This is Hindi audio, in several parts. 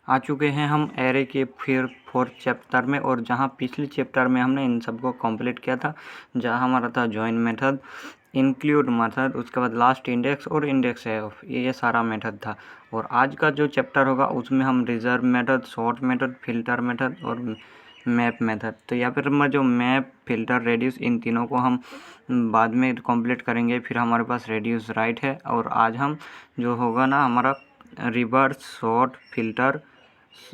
आ चुके हैं हम एरे के फिर 4th चैप्टर में, और जहाँ पिछले चैप्टर में हमने इन सबको कंप्लीट किया था, जहाँ हमारा था जॉइन मेथड, इंक्लूड मेथड, उसके बाद लास्ट इंडेक्स और इंडेक्स ऑफ, ये सारा मेथड था। और आज का जो चैप्टर होगा उसमें हम reserve method, sort method, filter method और मैप मेथड, तो या फिर मैं जो मैप, फिल्टर, रेड्यूस, इन तीनों को हम बाद में कंप्लीट करेंगे। फिर हमारे पास रेड्यूस राइट है, और आज हम जो होगा ना हमारा reverse sort, filter,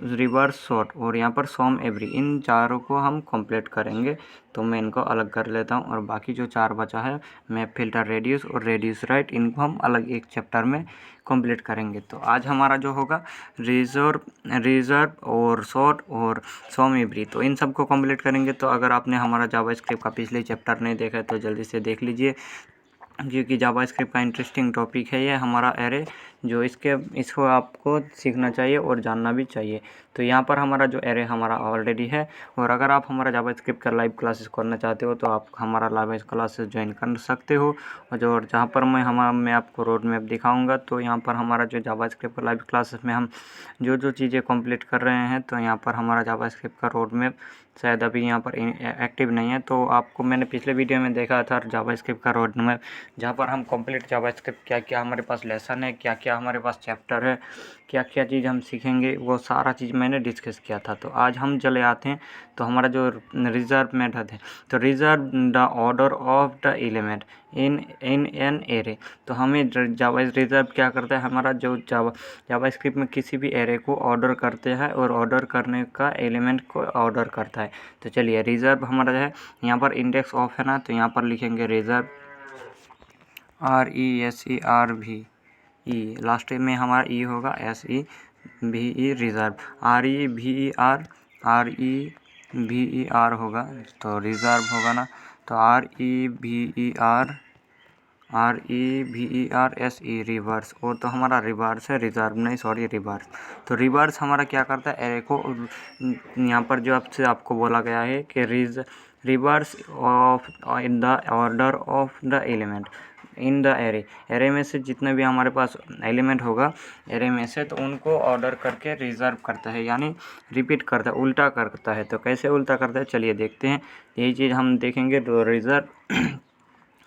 reverse sort और यहाँ पर सम एवरी, इन चारों को हम कंप्लीट करेंगे। तो मैं इनको अलग कर लेता हूँ, और बाकी जो 4 बचा है मैप, फिल्टर, रेडियस और रेडियस राइट, इनको हम अलग एक चैप्टर में कंप्लीट करेंगे। तो आज हमारा जो होगा रिजर्व और सॉर्ट और सम एवरी, तो इन सबको कंप्लीट करेंगे। तो अगर आपने हमारा जावास्क्रिप्ट का पिछले चैप्टर नहीं देखा है तो जल्दी से देख लीजिए, क्योंकि जावास्क्रिप्ट का इंटरेस्टिंग टॉपिक है ये हमारा एरे, जो इसको आपको सीखना चाहिए और जानना भी चाहिए। तो यहाँ पर हमारा जो एरे हमारा ऑलरेडी है, और अगर आप हमारा जावास्क्रिप्ट का लाइव क्लासेस करना चाहते हो तो आप हमारा लाइव क्लासेस ज्वाइन कर सकते हो। और जहाँ पर मैं आपको रोड मैप दिखाऊंगा, तो यहाँ पर हमारा जो जावास्क्रिप्ट का लाइव क्लासेस में हम जो चीज़ें कंप्लीट कर रहे हैं, तो यहाँ पर हमारा जावास्क्रिप्ट का रोड मैप शायद अभी यहाँ पर एक्टिव नहीं है। तो आपको मैंने पिछले वीडियो में देखा था जावास्क्रिप्ट का रोड मैप, जहाँ पर हम कंप्लीट जावास्क्रिप्ट क्या क्या हमारे पास लेसन है, क्या क्या हमारे पास चैप्टर है, क्या क्या चीज़ हम सीखेंगे, वो सारा चीज़ मैंने डिस्कस किया था। तो आज हम चले आते हैं, तो हमारा जो रिजर्व मेथड है, तो reserve the order of the element in an array. तो हमें रिजर्व क्या करता है, हमारा जो जावास्क्रिप्ट में किसी भी एरे को ऑर्डर करते हैं, और ऑर्डर करने का एलिमेंट को ऑर्डर करता है। तो चलिए, रिजर्व हमारा जो है, यहाँ पर इंडेक्स ऑफ है ना, तो यहाँ पर लिखेंगे रिजर्व, RESERV, लास्ट में हमारा ई होगा, SEVE रिजर्व, REVER होगा, तो रिजर्व होगा ना, तो REVERSE रिवर्स, और तो हमारा रिवर्स है, रिजर्व नहीं, सॉरी, रिवर्स। तो रिवर्स हमारा क्या करता है, एरे को, यहाँ पर जो आपको बोला गया है कि reverse of in the order of the element in the array में से जितने भी हमारे पास एलिमेंट होगा एरे में से, तो उनको ऑर्डर करके रिजर्व करता है, यानी रिपीट करता है, उल्टा करता है। तो कैसे उल्टा करता है, चलिए देखते हैं। यही चीज़ हम देखेंगे। तो रिजर्व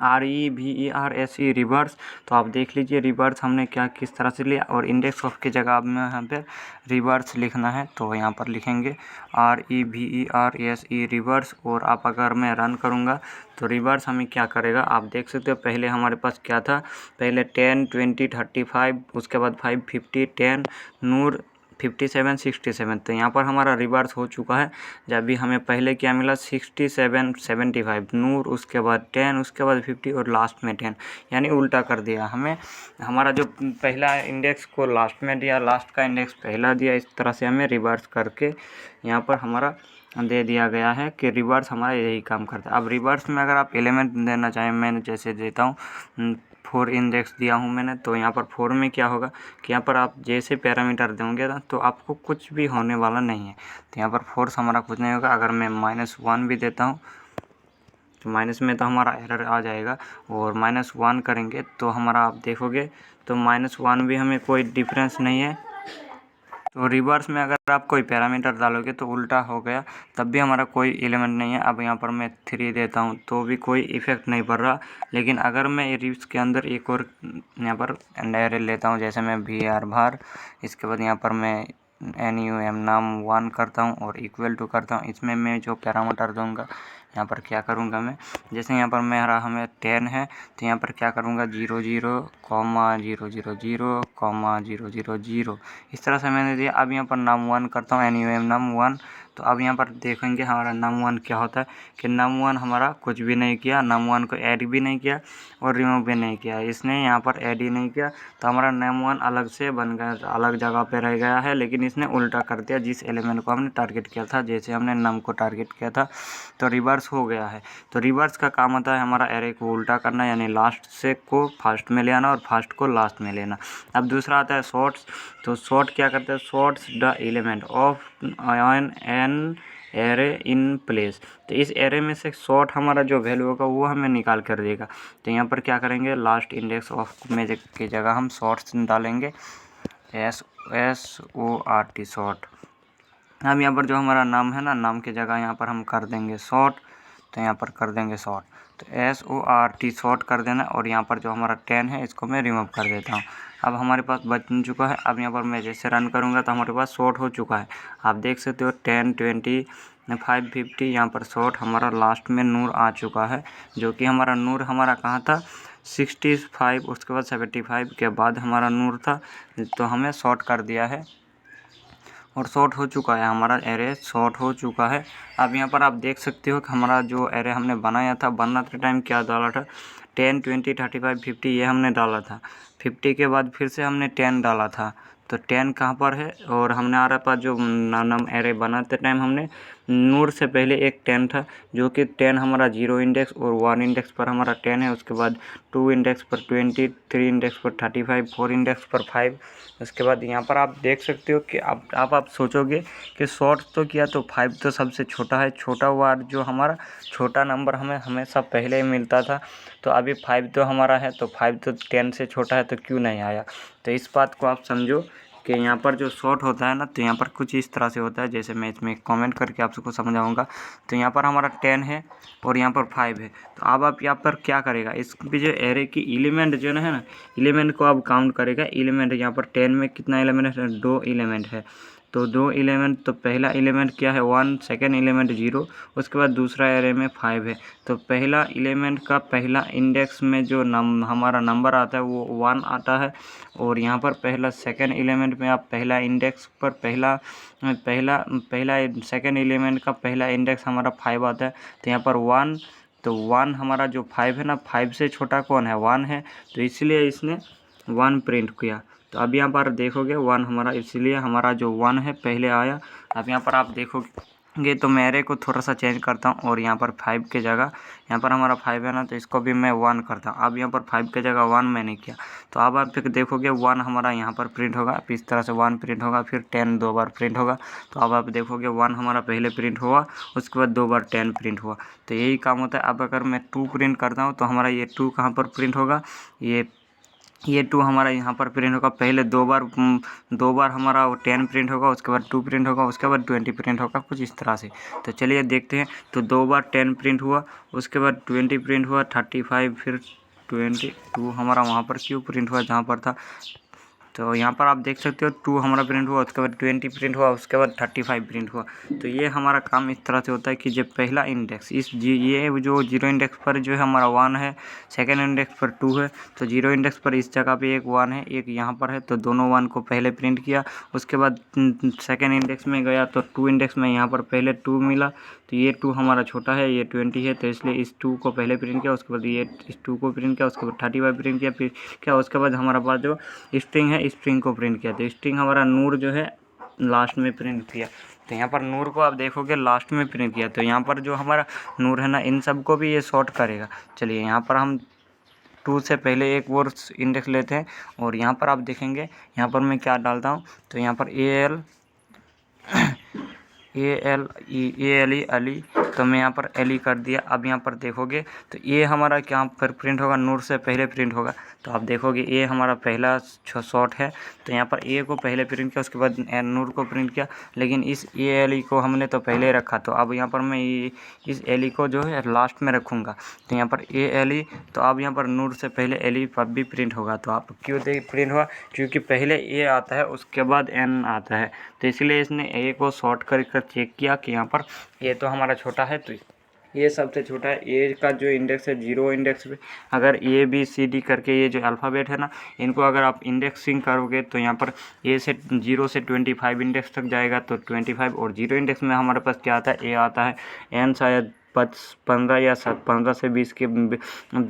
REVERSE रिवर्स, तो आप देख लीजिए रिवर्स हमने क्या किस तरह से लिया, और इंडेक्स ऑफ की जगह में यहाँ पर रिवर्स लिखना है, तो यहाँ पर लिखेंगे REVERSE रिवर्स। और आप अगर मैं रन करूँगा तो रिवर्स हमें क्या करेगा, आप देख सकते हो। पहले हमारे पास क्या था, पहले 10, 20, 35, उसके बाद 5, 50, 10, नूर 57, 67। तो यहाँ पर हमारा रिवर्स हो चुका है। जब भी हमें पहले क्या मिला, 67, 75, नूर, उसके बाद 10, उसके बाद 50 और लास्ट में 10, यानी उल्टा कर दिया हमें। हमारा जो पहला इंडेक्स को लास्ट में दिया, लास्ट का इंडेक्स पहला दिया, इस तरह से हमें रिवर्स करके यहाँ पर हमारा दे दिया गया है कि रिवर्स हमारा यही काम करता है। अब रिवर्स में अगर आप एलिमेंट देना चाहें, मैंने जैसे देता हूँ 4 इंडेक्स दिया हूँ मैंने, तो यहाँ पर 4 में क्या होगा कि यहाँ पर आप जैसे पैरामीटर देंगे ना, तो आपको कुछ भी होने वाला नहीं है। तो यहाँ पर फोर्स हमारा कुछ नहीं होगा। अगर मैं -1 भी देता हूँ तो माइनस में तो हमारा एरर आ जाएगा, और -1 करेंगे तो हमारा आप देखोगे तो -1 भी हमें कोई डिफरेंस नहीं है। तो रिवर्स में अगर आप कोई पैरामीटर डालोगे तो उल्टा हो गया, तब भी हमारा कोई एलिमेंट नहीं है। अब यहाँ पर मैं 3 देता हूँ तो भी कोई इफेक्ट नहीं पड़ रहा। लेकिन अगर मैं रिव्स के अंदर एक और यहाँ पर एरे लेता हूँ, जैसे मैं VAR भार, इसके बाद यहाँ पर मैं NUM नाम 1 करता हूँ और इक्वल टू करता हूँ। इसमें मैं जो पैरामीटर दूंगा, यहाँ पर क्या करूँगा मैं, जैसे यहाँ पर मेरा हमें 10 है, तो यहाँ पर क्या करूँगा 0, 0, 0, 0, 0, 0, 0, 0, इस तरह से मैंने दिया। अब यहाँ पर नाम 1 करता हूँ, NUM नाम 1। तो अब यहाँ पर देखेंगे हमारा नाम 1 क्या होता है कि नाम 1 हमारा कुछ भी नहीं किया, नाम 1 को ऐड भी नहीं किया और रिमूव भी नहीं किया, इसने यहाँ पर ऐड ही नहीं किया। तो हमारा नाम 1 अलग से बन गया, अलग जगह पे रह गया है, लेकिन इसने उल्टा कर दिया जिस एलिमेंट को हमने टारगेट किया था। जैसे हमने नाम को टारगेट किया था तो रिवर्स हो गया है। तो रिवर्स का काम होता है हमारा एरे को उल्टा करना, यानी लास्ट से को फर्स्ट में ले आना और फर्स्ट को लास्ट में लेना। अब दूसरा आता है शॉर्ट्स। तो शॉर्ट क्या करते हैं, shorts the element of an array in place. तो इस एरे में से शॉर्ट हमारा जो वैल्यू होगा वो हमें निकाल कर देगा। तो यहाँ पर क्या करेंगे, लास्ट इंडेक्स ऑफ में की जगह हम शॉर्ट्स डालेंगे, SORT शॉर्ट। अब यहाँ पर जो हमारा नाम है ना, नाम की जगह यहाँ पर हम कर देंगे शॉर्ट, तो यहाँ पर कर देंगे शॉर्ट, तो SORT शॉर्ट कर देना। और यहाँ पर जो हमारा 10 है इसको मैं रिमूव कर देता हूँ। अब हमारे पास बच चुका है। अब यहाँ पर मैं जैसे रन करूँगा तो हमारे पास शॉर्ट हो चुका है। आप देख सकते हो 10, 20, 5, 50 यहाँ पर शॉर्ट हमारा लास्ट में नूर आ चुका है, जो कि हमारा नूर हमारा कहाँ था 65, उसके बाद 75 के बाद हमारा नूर था, तो हमें शॉर्ट कर दिया है और शॉर्ट हो चुका है, हमारा एरे शॉर्ट हो चुका है। अब यहाँ पर आप देख सकते हो कि हमारा जो एरे हमने बनाया था, बनाते टाइम क्या डाला था 10, 20, 35, 50 ये हमने डाला था। 50 के बाद फिर से हमने 10 डाला था, तो 10 कहाँ पर है, और हमने आ रहा पास जो नाम एरे बनाते टाइम हमने नूर से पहले एक 10 था, जो कि 10 हमारा 0 इंडेक्स और 1 इंडेक्स पर हमारा 10 है, उसके बाद 2 इंडेक्स पर 20, 3 इंडेक्स पर 35, 4 इंडेक्स पर 5। उसके बाद यहाँ पर आप देख सकते हो कि आप सोचोगे कि शॉर्ट तो किया तो 5 तो सबसे छोटा है, छोटा हुआ जो हमारा छोटा नंबर हमें हमेशा पहले ही मिलता था, तो अभी 5 तो हमारा है, तो 5 तो 10 से छोटा है, तो क्यों नहीं आया। तो इस बात को आप समझो कि यहाँ पर जो शॉर्ट होता है ना, तो यहाँ पर कुछ इस तरह से होता है, जैसे मैं इसमें कमेंट करके आप सबको समझाऊंगा। तो यहाँ पर हमारा 10 है और यहाँ पर 5 है, तो अब आप यहाँ पर क्या करेगा, इस भी जो एरे की एलिमेंट जो है ना, एलिमेंट को आप काउंट करेगा। एलिमेंट यहाँ पर 10 में कितना एलिमेंट है, 2 एलिमेंट है, तो 2 एलिमेंट, तो पहला एलिमेंट क्या है 1, सेकेंड एलिमेंट 0, उसके बाद दूसरा एरे में 5 है। तो पहला एलिमेंट का पहला इंडेक्स में जो हमारा नंबर आता है वो 1 आता है, और यहाँ पर पहला सेकेंड एलिमेंट में आप पहला इंडेक्स पर पहला सेकेंड एलिमेंट का पहला इंडेक्स हमारा 5 आता है, तो यहाँ पर 1, तो 1 हमारा जो 5 है ना, 5 से छोटा कौन है 1 है, तो इसलिए इसने 1 प्रिंट किया। तो अब यहाँ पर देखोगे 1 हमारा, इसलिए हमारा जो 1 है पहले आया। अब यहाँ पर आप देखोगे तो मैं एरे को थोड़ा सा चेंज करता हूँ, और यहाँ पर 5 के जगह, यहाँ पर हमारा 5 है ना, तो इसको भी मैं 1 करता हूँ। अब यहाँ पर 5 के जगह 1 मैंने किया, तो अब आप देखोगे 1 हमारा यहाँ पर प्रिंट होगा, इस तरह से 1 प्रिंट होगा, फिर 10 2 बार प्रिंट होगा। तो अब आप देखोगे 1 हमारा पहले प्रिंट हुआ, उसके बाद 2 बार 10 प्रिंट हुआ, तो यही काम होता है। अब अगर मैं 2 प्रिंट करता हूँ तो हमारा ये 2 कहाँ पर प्रिंट होगा, ये 2 हमारा यहाँ पर प्रिंट होगा। पहले 2 बार हमारा 10 प्रिंट होगा, उसके बाद 2 प्रिंट होगा, उसके बाद 20 प्रिंट होगा, कुछ इस तरह से। तो चलिए देखते हैं। तो 2 बार 10 प्रिंट हुआ, उसके बाद 20 प्रिंट हुआ, 35, फिर 22 हमारा वहाँ पर क्यों प्रिंट हुआ जहाँ पर था, तो यहाँ पर आप देख सकते हो 2 हमारा प्रिंट हुआ, उसके बाद 20 प्रिंट हुआ, उसके बाद 35 प्रिंट हुआ। तो ये हमारा काम इस तरह से होता है कि जब पहला इंडेक्स ये जो 0 इंडेक्स पर जो है हमारा 1 है, सेकेंड इंडेक्स पर 2 है, तो 0 इंडेक्स पर इस जगह पे एक 1 है, एक यहाँ पर है, तो दोनों 1 को पहले प्रिंट किया। उसके बाद सेकेंड इंडेक्स में गया तो 2 इंडेक्स में यहाँ पर पहले 2 मिला, तो ये 2 हमारा छोटा है, ये 20 है, तो इसलिए इस 2 को पहले प्रिंट किया, उसके बाद ये इस 2 को प्रिंट किया, उसके बाद 35 प्रिंट किया, फिर क्या उसके बाद हमारा पास जो स्ट्रिंग है स्ट्रिंग को प्रिंट किया, तो स्ट्रिंग हमारा नूर जो है लास्ट में प्रिंट किया। तो यहाँ पर नूर को आप देखोगे लास्ट में प्रिंट किया, तो यहाँ पर जो हमारा नूर है ना, इन सब को भी ये शॉर्ट करेगा। चलिए यहाँ पर हम 2 से पहले एक और इंडेक्स लेते हैं, और यहाँ पर आप देखेंगे यहाँ पर मैं क्या डालता हूँ, तो यहाँ पर अली, तो मैं यहाँ पर एली कर दिया। अब यहाँ पर देखोगे तो ये हमारा क्या पर प्रिंट होगा, नूर से पहले प्रिंट होगा, तो आप देखोगे ये हमारा पहला शॉर्ट है, तो यहाँ पर ए को पहले प्रिंट किया, उसके बाद नूर को प्रिंट किया, लेकिन इस ए एली को हमने तो पहले रखा, तो अब यहाँ पर मैं इस एली को जो है लास्ट में रखूँगा। तो यहाँ पर ए एली, तो अब यहाँ पर नूर से पहले एली पर भी प्रिंट होगा, तो आप क्यों प्रिंट हुआ, क्योंकि पहले ए आता है उसके बाद एन आता है, तो इसलिए इसने ए को शॉर्ट कर चेक किया कि यहाँ पर ए तो हमारा छोटा है, तो ये सबसे छोटा है। ए का जो इंडेक्स है 0 इंडेक्स पे, अगर ए बी सी डी करके ये जो अल्फ़ाबेट है ना, इनको अगर आप इंडेक्सिंग करोगे तो यहाँ पर ए से 0 से 25 इंडेक्स तक जाएगा, तो 25, और 0 इंडेक्स में हमारे पास क्या आता है, ए आता है, एन शायद 15 या 15 से 20 के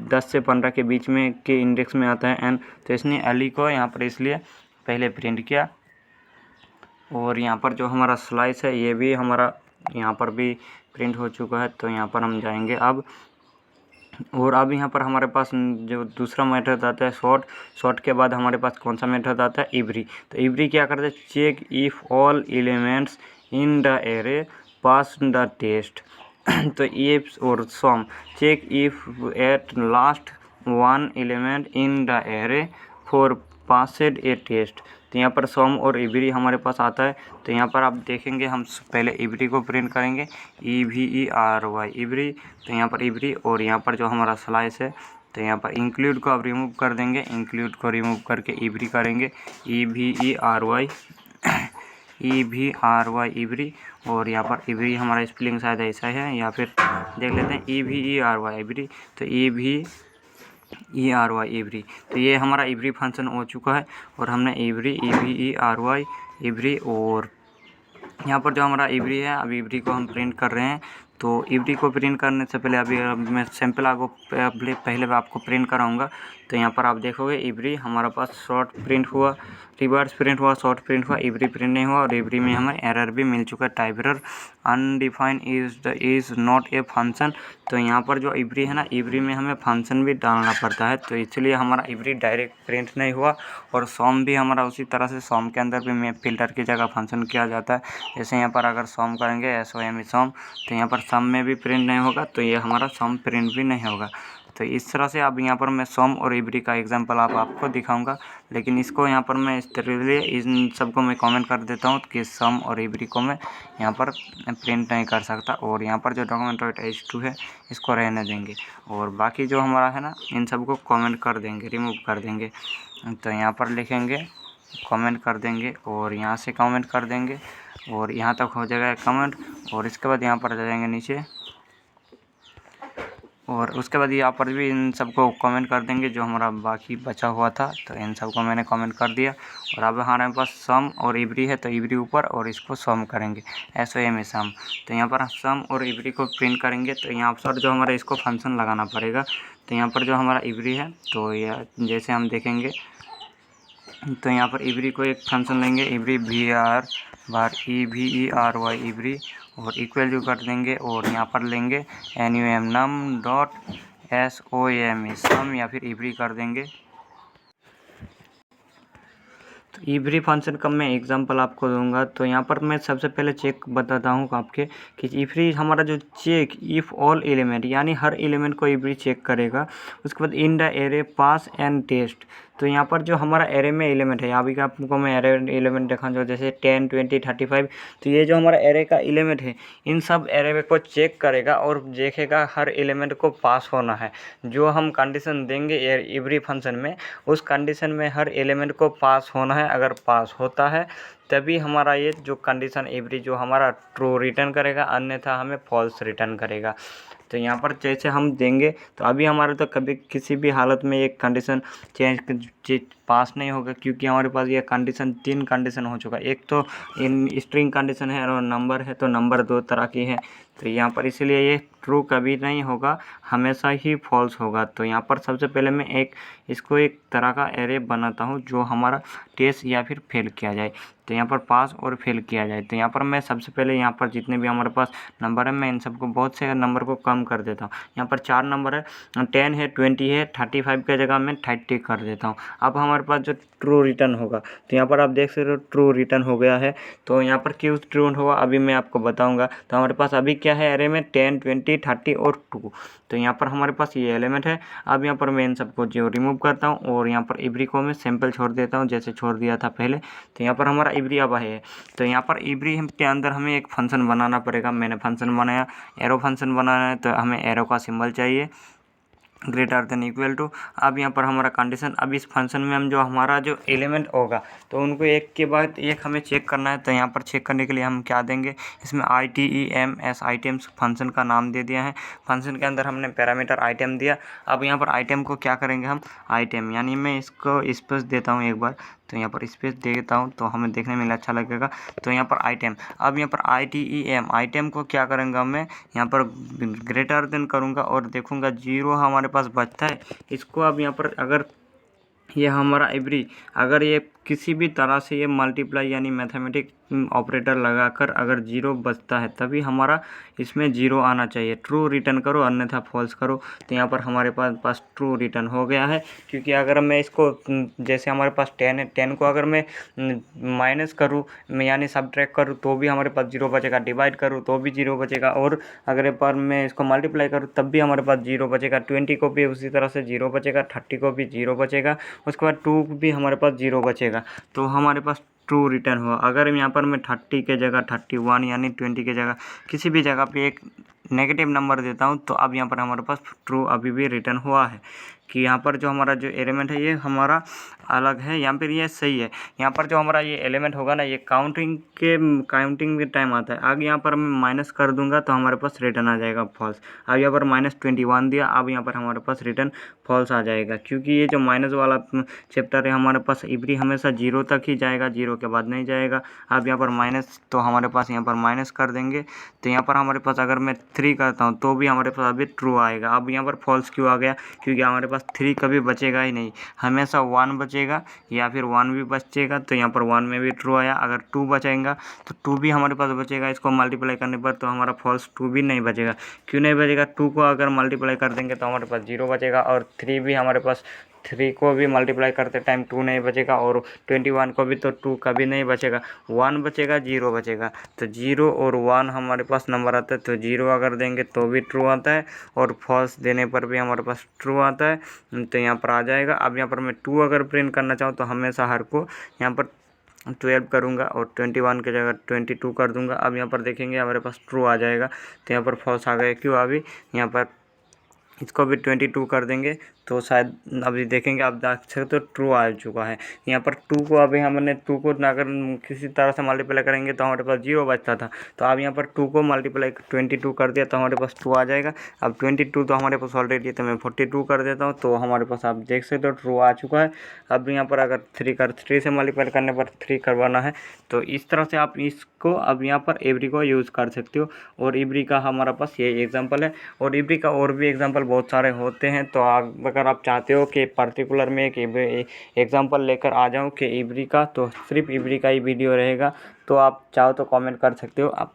10 से 15 के बीच में के इंडेक्स में आता है एन, तो इसने एली को यहाँ पर इसलिए पहले प्रिंट किया। और यहाँ पर जो हमारा स्लाइस है ये भी हमारा यहाँ पर भी प्रिंट हो चुका है, तो यहाँ पर हम जाएंगे अब। और अब यहाँ पर हमारे पास जो दूसरा मेथड आता है शॉर्ट के बाद हमारे पास कौन सा मेथड आता है, इवरी। तो इवरी क्या करता है, check if all elements in the array pass the test. तो इफ और some, check if at least 1 element in the array for passed a test. तो तो यहाँ पर सम और एवरी हमारे पास आता है। तो यहाँ पर आप देखेंगे हम पहले एवरी को प्रिंट करेंगे, EVERY एवरी। तो यहाँ पर एवरी और यहाँ पर जो हमारा स्लाइस है तो यहाँ पर इंक्लूड को आप रिमूव कर देंगे, इंक्लूड को रिमूव करके एवरी करेंगे, EVERY एवरी। और यहाँ पर एवरी हमारा स्पेलिंग शायद ऐसा है या फिर देख लेते हैं EVERY एवरी। तो EVERY एवरी। तो ये हमारा एवरी फंक्शन हो चुका है और हमने एवरी EVERY एवरी। और यहाँ पर जो हमारा एवरी है, अब एवरी को हम प्रिंट कर रहे हैं। तो एवरी को प्रिंट करने से पहले अभी मैं सैम्पल आपको पहले आपको प्रिंट कराऊंगा। तो यहाँ पर आप देखोगे एवरी हमारा पास शॉर्ट प्रिंट हुआ, रिवर्स प्रिंट हुआ, शॉर्ट प्रिंट हुआ, एवरी प्रिंट नहीं हुआ। और एवरी में हमें एरर भी मिल चुका है, type error undefined is not a function. तो यहाँ पर जो एवरी है ना, एवरी में हमें फंक्शन भी डालना पड़ता है, तो इसलिए हमारा एवरी डायरेक्ट प्रिंट नहीं हुआ। और सम भी हमारा उसी तरह से सम के अंदर भी में फिल्टर की जगह फंक्शन किया जाता है। जैसे यहाँ पर अगर सम करेंगे SOM सम, तो यहाँ पर सम में भी प्रिंट नहीं होगा, तो ये हमारा सम प्रिंट भी नहीं होगा। तो इस तरह से अब यहाँ पर मैं सम और एवरी का एग्जांपल आपको दिखाऊंगा। लेकिन इसको यहाँ पर मैं इस तरह से इन सबको मैं कमेंट कर देता हूँ कि सम और एवरी को मैं यहाँ पर प्रिंट नहीं कर सकता। और यहाँ पर जो डॉक्यूमेंट H2 है इसको रहने देंगे, और बाकी जो हमारा है ना इन सबको कमेंट कर देंगे, रिमूव कर देंगे। तो यहाँ पर लिखेंगे कमेंट कर देंगे और यहाँ से कमेंट कर देंगे और यहाँ तक हो जाएगा कमेंट। और इसके बाद यहाँ पर आ जाएंगे नीचे और उसके बाद यहाँ पर भी इन सबको कमेंट कर देंगे जो हमारा बाकी बचा हुआ था। तो इन सबको मैंने कमेंट कर दिया। और अब हमारे पास सम और एवरी है, तो एवरी ऊपर और इसको सम करेंगे, SOM सम। तो यहाँ पर सम और एवरी को प्रिंट करेंगे। तो यहाँ पर जो हमारा इसको फंक्शन लगाना पड़ेगा। तो यहाँ पर जो हमारा एवरी है, तो यह जैसे हम देखेंगे तो यहाँ पर एवरी को एक फंक्शन लेंगे, एवरी EVERY एवरी, और इक्वल टू कर देंगे। और यहाँ पर लेंगे num.SOM सम या फिर एवरी कर देंगे। तो एवरी फंक्शन का मैं एग्जांपल आपको दूंगा। तो यहाँ पर मैं सबसे पहले चेक बताता हूँ आपके कि एवरी हमारा जो चेक इफ़ ऑल एलिमेंट, यानी हर एलिमेंट को एवरी चेक करेगा। उसके बाद in the array pass and test. तो यहाँ पर जो हमारा एरे में एलिमेंट है, अभी आपको मैं एरे एलिमेंट दिखा जो जैसे 10, 20, 35। तो ये जो हमारा एरे का एलिमेंट है, इन सब एरे को चेक करेगा और देखेगा हर एलिमेंट को पास होना है। जो हम कंडीशन देंगे एवरी फंक्शन में, उस कंडीशन में हर एलिमेंट को पास होना है। अगर पास होता है तभी हमारा ये जो कंडीशन एवरी जो हमारा ट्रू रिटर्न करेगा, अन्यथा हमें फॉल्स रिटर्न करेगा। तो यहाँ पर जैसे हम देंगे तो अभी हमारे तो कभी किसी भी हालत में ये कंडीशन चेंज पास नहीं होगा, क्योंकि हमारे पास ये कंडीशन 3 कंडीशन हो चुका है। एक तो इन स्ट्रिंग कंडीशन है और नंबर है, तो नंबर 2 तरह की है। तो यहाँ पर इसलिए ये ट्रू कभी नहीं होगा, हमेशा ही फॉल्स होगा। तो यहाँ पर सबसे पहले मैं इसको एक तरह का एरे बनाता हूँ जो हमारा टेस्ट या फिर फेल किया जाए। तो यहाँ पर पास और फेल किया जाए। तो यहाँ पर मैं सबसे पहले यहाँ पर जितने भी हमारे पास नंबर है, मैं इन सबको बहुत से नंबर को कम कर देता हूँ। यहाँ पर 4 नंबर है, 10 है, 20 है, 35 के जगह मैं 30 कर देता हूँ। अब हमारे पास जो ट्रू रिटर्न होगा, तो यहाँ पर आप देख सकते हो ट्रू रिटर्न हो गया है। तो यहाँ पर क्यों ट्रू होगा अभी मैं आपको बताऊँगा। तो हमारे पास अभी क्या है एरे में 10, 20, 30 और 2। तो यहाँ पर हमारे पास ये एलिमेंट है। अब यहाँ पर मैं इन सबको जो रिमूव करता हूँ और यहाँ पर एवरी को मैं सैम्पल छोड़ देता हूँ जैसे छोड़ दिया था पहले। तो यहाँ पर हमारा एवरी अब है। तो यहाँ पर एवरी के अंदर हमें एक फंक्शन बनाना पड़ेगा। मैंने फंक्शन बनाया, एरो फंक्शन बनाना है। तो हमें एरो का सिंबल चाहिए, ग्रेटर देन इक्वल टू। अब यहाँ पर हमारा कंडीशन, अब इस फंक्शन में हम जो हमारा जो एलिमेंट होगा तो उनको एक के बाद एक हमें चेक करना है। तो यहाँ पर चेक करने के लिए हम क्या देंगे, इसमें ITEMS आइटम्स फंक्शन का नाम दे दिया है। फंक्शन के अंदर हमने पैरामीटर आइटम दिया। अब यहाँ पर आइटम को क्या करेंगे हम, आइटम यानी मैं इसको स्पेस देता हूँ एक बार। तो यहाँ पर स्पेस देता हूँ तो हमें देखने में अच्छा लगेगा। तो यहाँ पर आइटम, अब यहाँ पर ITEM आइटम को क्या करेंगे, मैं यहाँ पर ग्रेटर देन करूँगा और देखूँगा 0 हमारे पास बचता है। इसको अब यहाँ पर अगर ये हमारा एवरी, अगर ये किसी भी तरह से ये मल्टीप्लाई यानी मैथमेटिक ऑपरेटर लगाकर अगर 0 बचता है तभी हमारा इसमें 0 आना चाहिए। ट्रू रिटर्न करो अन्यथा फॉल्स करो। तो यहाँ पर हमारे पास ट्रू रिटर्न हो गया है। क्योंकि अगर मैं इसको जैसे हमारे पास 10 है, 10 को अगर मैं माइनस करूँ यानी सब्ट्रैक्ट करूँ तो भी हमारे पास 0 बचेगा, डिवाइड करूँ तो भी 0 बचेगा, और अगर एक बार मैं इसको मल्टीप्लाई करूँ तब भी हमारे पास 0 बचेगा। 20 को भी उसी तरह से 0 बचेगा, 30 को भी 0 बचेगा, उसके बाद 2 भी हमारे पास 0 बचेगा। जाएगा, तो हमारे पास ट्रू रिटर्न हुआ। अगर यहाँ पर मैं 30 के जगह 31 यानी 20 के जगह किसी भी जगह पे एक नेगेटिव नंबर देता हूँ, तो अब यहाँ पर हमारे पास ट्रू अभी भी रिटर्न हुआ है कि यहाँ पर जो हमारा जो एलिमेंट है ये हमारा अलग है, यहाँ पर ये सही है। यहाँ पर जो हमारा ये एलिमेंट होगा ना, ये काउंटिंग के टाइम आता है। अब यहाँ पर मैं माइनस कर दूंगा तो हमारे पास रिटर्न आ जाएगा फॉल्स। अब यहाँ पर -21 दिया, अब यहाँ पर हमारे पास रिटर्न फॉल्स आ जाएगा, क्योंकि ये जो माइनस वाला चैप्टर है हमारे पास एवरी हमेशा 0 तक ही जाएगा, 0 के बाद नहीं जाएगा। अब यहाँ पर माइनस, तो हमारे पास यहाँ पर माइनस कर देंगे, तो यहाँ पर हमारे पास अगर मैं 3 करता हूँ तो भी हमारे पास अभी ट्रू आएगा। अब यहाँ पर फॉल्स क्यों आ गया, क्योंकि हमारे पास 3 कभी बचेगा ही नहीं, हमेशा 1 बचेगा या फिर 1 भी बचेगा, तो यहाँ पर 1 में भी ट्रू आया। अगर 2 बचेगा तो 2 भी हमारे पास बचेगा, इसको मल्टीप्लाई करने पर, तो हमारा फॉल्स 2 भी नहीं बचेगा। क्यों नहीं बचेगा, 2 को अगर मल्टीप्लाई कर देंगे तो हमारे पास 0 बचेगा, और 3 भी हमारे पास 3 को भी मल्टीप्लाई करते टाइम 2 नहीं बचेगा, और 21 को भी तो 2 कभी नहीं बचेगा, 1 बचेगा, 0 बचेगा। तो 0 और 1 हमारे पास नंबर आता है, तो 0 अगर देंगे तो भी ट्रू आता है, और फॉल्स देने पर भी हमारे पास ट्रू आता है, तो यहाँ पर आ जाएगा। अब यहाँ पर मैं 2 अगर प्रिंट करना चाहूँ तो हमेशा हर को यहाँ पर 12 करूँगा और 21 की जगह 22 कर दूँगा। अब यहाँ पर देखेंगे हमारे पास ट्रू आ जाएगा, तो यहाँ पर फॉल्स आ गया। क्यों, अभी यहाँ पर इसको भी 22 कर देंगे तो शायद अभी देखेंगे, आप देख सकते हो ट्रू आ चुका है। यहाँ पर 2 को अभी हमने 2 को अगर किसी तरह से मल्टीप्लाई करेंगे तो हमारे पास 0 बचता था, तो अब यहाँ पर 2 को मल्टीप्लाई 22 कर दिया तो हमारे पास 2 आ जाएगा। अब 22 तो हमारे पास ऑलरेडी है, तो मैं 42 कर देता हूँ, तो हमारे पास आप देख सकते हो ट्रू आ चुका है। अब यहाँ पर अगर 3 से मल्टीप्लाई करने पर 3 करवाना है, तो इस तरह से आप इसको अब यहाँ पर एवरी को यूज़ कर सकते हो। और एवरी का हमारा पास ये एग्जाम्पल है, और एवरी का और भी एग्जाम्पल बहुत सारे होते हैं। तो अगर आप चाहते हो कि पर्टिकुलर में एक एग्जांपल लेकर आ जाऊं कि एवरी का, तो सिर्फ एवरी का ही वीडियो रहेगा, तो आप चाहो तो कमेंट कर सकते हो। आप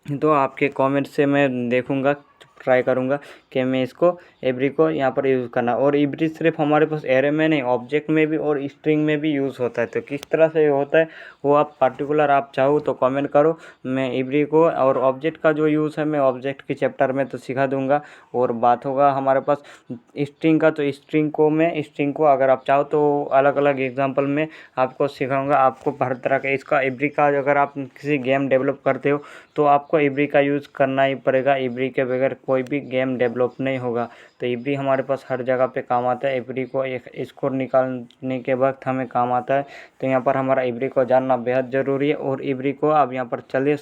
तो आपके कमेंट से मैं देखूंगा, ट्राई करूंगा कि मैं इसको एवरी को यहाँ पर यूज़ करना। और एवरी सिर्फ हमारे पास एरे में नहीं, ऑब्जेक्ट में भी और स्ट्रिंग में भी यूज़ होता है। तो किस तरह से होता है वो आप पर्टिकुलर आप चाहो तो कमेंट करो, मैं एवरी को और ऑब्जेक्ट का जो यूज़ है मैं ऑब्जेक्ट के चैप्टर में तो सिखा दूंगा। और बात होगा हमारे पास स्ट्रिंग का, तो स्ट्रिंग को अगर आप चाहो तो अलग अलग एग्जाम्पल में आपको सिखाऊंगा। आपको हर तरह का इसका एवरी का, अगर आप किसी गेम डेवलप करते हो तो आपको एवरी का यूज़ करना ही पड़ेगा, एवरी के बगैर कोई भी गेम डेवलप नहीं होगा। तो एवरी हमारे पास हर जगह पे काम आता है, एवरी को एक स्कोर निकालने के वक्त हमें काम आता है। तो यहाँ पर हमारा एवरी को जानना बेहद ज़रूरी है। और एवरी को अब यहाँ पर चलिए